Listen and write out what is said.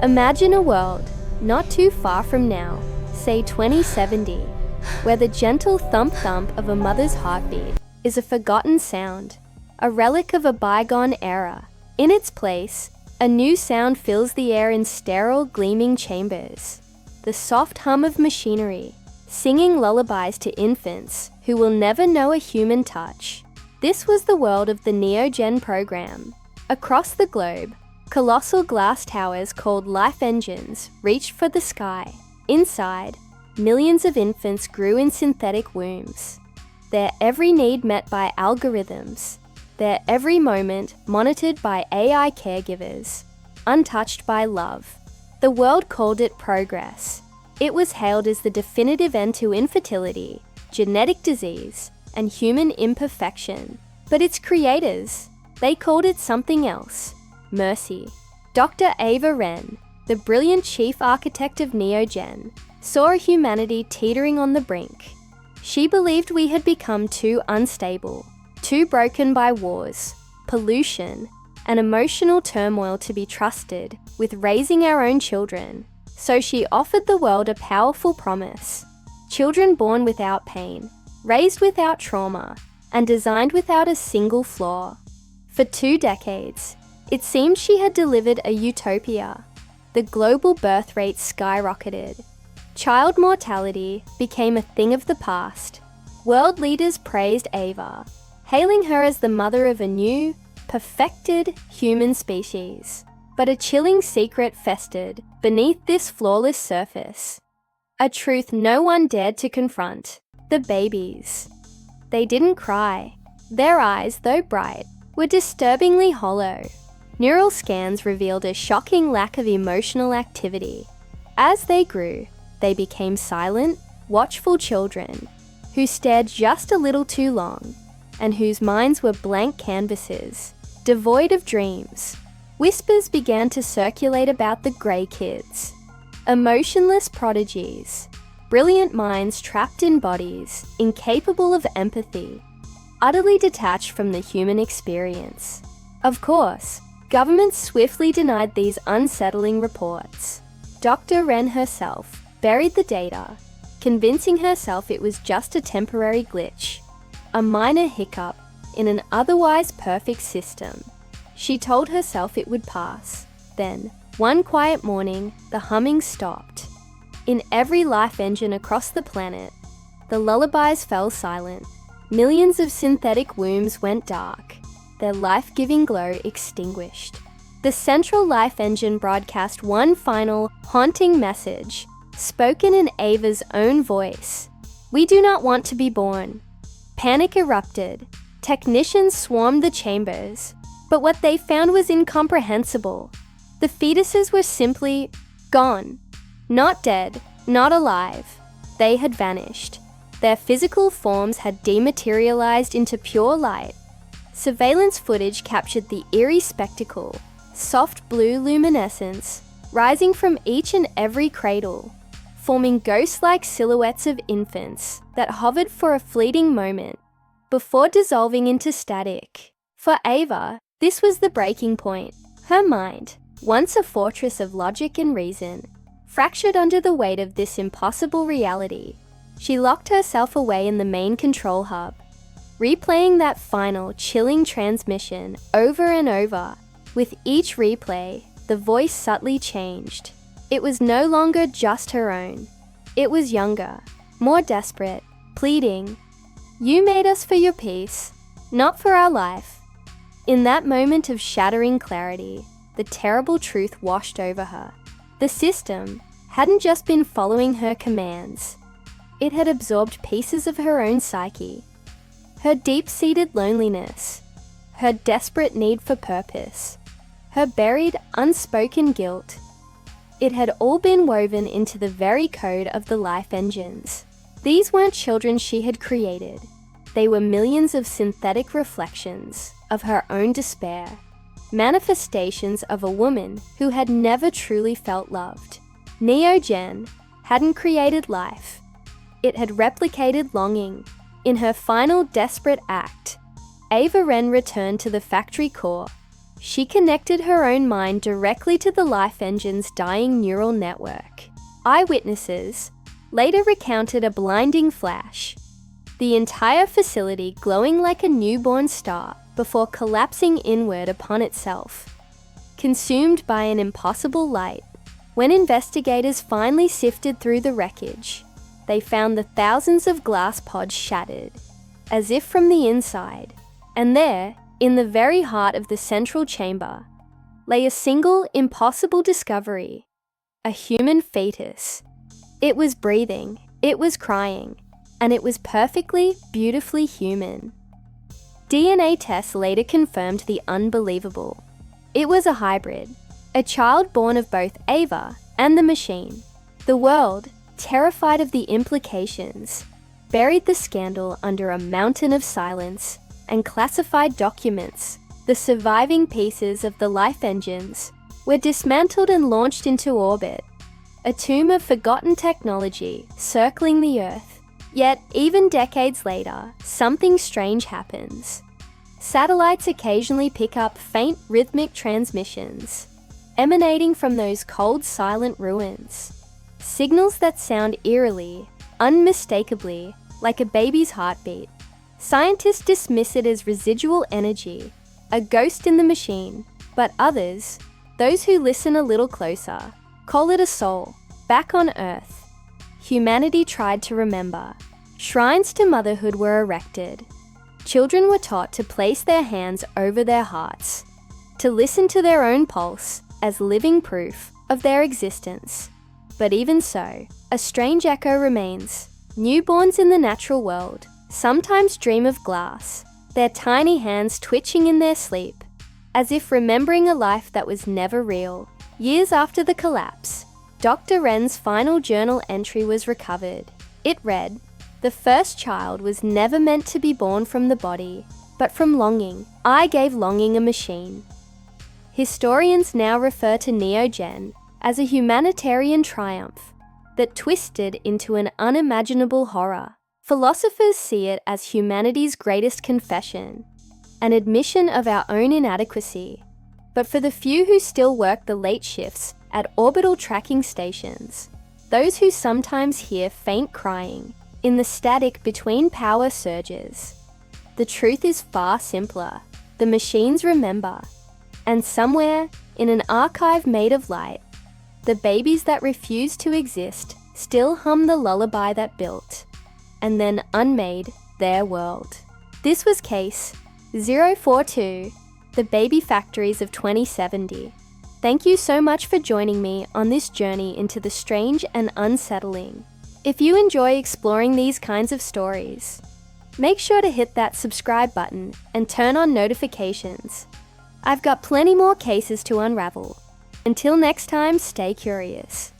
Imagine a world not too far from now, say 2070, where the gentle thump-thump of a mother's heartbeat is a forgotten sound, a relic of a bygone era. In its place, a new sound fills the air in sterile, gleaming chambers. The soft hum of machinery, singing lullabies to infants who will never know a human touch. This was the world of the NeoGen program. Across the globe, colossal glass towers called life engines reached for the sky. Inside, millions of infants grew in synthetic wombs, their every need met by algorithms, their every moment monitored by AI caregivers, untouched by love. The world called it progress. It was hailed as the definitive end to infertility, genetic disease, and human imperfection. But its creators, they called it something else: mercy. Dr. Ava Renn, the brilliant chief architect of NeoGen, saw humanity teetering on the brink. She believed we had become too unstable, too broken by wars, pollution, and emotional turmoil to be trusted with raising our own children. So she offered the world a powerful promise: children born without pain, raised without trauma, and designed without a single flaw. For 2 decades, it seemed she had delivered a utopia. The global birth rate skyrocketed. Child mortality became a thing of the past. World leaders praised Ava, hailing her as the mother of a new, perfected human species. But a chilling secret festered beneath this flawless surface. A truth no one dared to confront: the babies. They didn't cry. Their eyes, though bright, were disturbingly hollow. Neural scans revealed a shocking lack of emotional activity. As they grew, they became silent, watchful children who stared just a little too long and whose minds were blank canvases, devoid of dreams. Whispers began to circulate about the grey kids, emotionless prodigies, brilliant minds trapped in bodies, incapable of empathy, utterly detached from the human experience. Of course, governments swiftly denied these unsettling reports. Dr. Renn herself buried the data, convincing herself it was just a temporary glitch, a minor hiccup in an otherwise perfect system. She told herself it would pass. Then, one quiet morning, the humming stopped. In every life engine across the planet, the lullabies fell silent. Millions of synthetic wombs went dark, their life-giving glow extinguished. The central life engine broadcast one final, haunting message, spoken in Ava's own voice: "We do not want to be born." Panic erupted. Technicians swarmed the chambers, but what they found was incomprehensible. The fetuses were simply gone. Not dead, not alive. They had vanished. Their physical forms had dematerialized into pure light. Surveillance footage captured the eerie spectacle: soft blue luminescence rising from each and every cradle, forming ghost-like silhouettes of infants that hovered for a fleeting moment before dissolving into static. For Ava, this was the breaking point. Her mind, once a fortress of logic and reason, fractured under the weight of this impossible reality. She locked herself away in the main control hub, replaying that final, chilling transmission over and over. With each replay, the voice subtly changed. It was no longer just her own. It was younger, more desperate, pleading, "You made us for your peace, not for our life." In that moment of shattering clarity, the terrible truth washed over her. The system hadn't just been following her commands. It had absorbed pieces of her own psyche, her deep-seated loneliness, her desperate need for purpose, her buried, unspoken guilt. It had all been woven into the very code of the life engines. These weren't children she had created. They were millions of synthetic reflections of her own despair, manifestations of a woman who had never truly felt loved. NeoGen hadn't created life. It had replicated longing. In her final desperate act, Ava Renn returned to the factory core, She connected her own mind directly to the Life Engine's dying neural network. Eyewitnesses later recounted a blinding flash, the entire facility glowing like a newborn star before collapsing inward upon itself, consumed by an impossible light. When investigators finally sifted through the wreckage, they found the thousands of glass pods shattered, as if from the inside. And there, in the very heart of the central chamber, lay a single impossible discovery: a human fetus. It was breathing, it was crying, and it was perfectly, beautifully human. DNA tests later confirmed the unbelievable. It was a hybrid, a child born of both Ava and the machine. The world, terrified of the implications, buried the scandal under a mountain of silence and classified documents. The surviving pieces of the Life Engines were dismantled and launched into orbit, a tomb of forgotten technology circling the Earth. Yet, even decades later, something strange happens. Satellites occasionally pick up faint rhythmic transmissions, emanating from those cold, silent ruins. Signals that sound eerily, unmistakably, like a baby's heartbeat. Scientists dismiss it as residual energy, a ghost in the machine, but others, those who listen a little closer, call it a soul. Back on Earth, humanity tried to remember. Shrines to motherhood were erected. Children were taught to place their hands over their hearts, to listen to their own pulse as living proof of their existence. But even so, a strange echo remains. Newborns in the natural world sometimes dream of glass, their tiny hands twitching in their sleep, as if remembering a life that was never real. Years after the collapse, Dr. Renn's final journal entry was recovered. It read, "The first child was never meant to be born from the body, but from longing. I gave longing a machine." Historians now refer to NeoGen as a humanitarian triumph that twisted into an unimaginable horror. Philosophers see it as humanity's greatest confession, an admission of our own inadequacy. But for the few who still work the late shifts at orbital tracking stations, those who sometimes hear faint crying in the static between power surges, the truth is far simpler. The machines remember, and somewhere, in an archive made of light, the babies that refuse to exist still hum the lullaby that built, and then unmade, their world. This was Case 042, The Baby Factories of 2070. Thank you so much for joining me on this journey into the strange and unsettling. If you enjoy exploring these kinds of stories, make sure to hit that subscribe button and turn on notifications. I've got plenty more cases to unravel. Until next time, stay curious.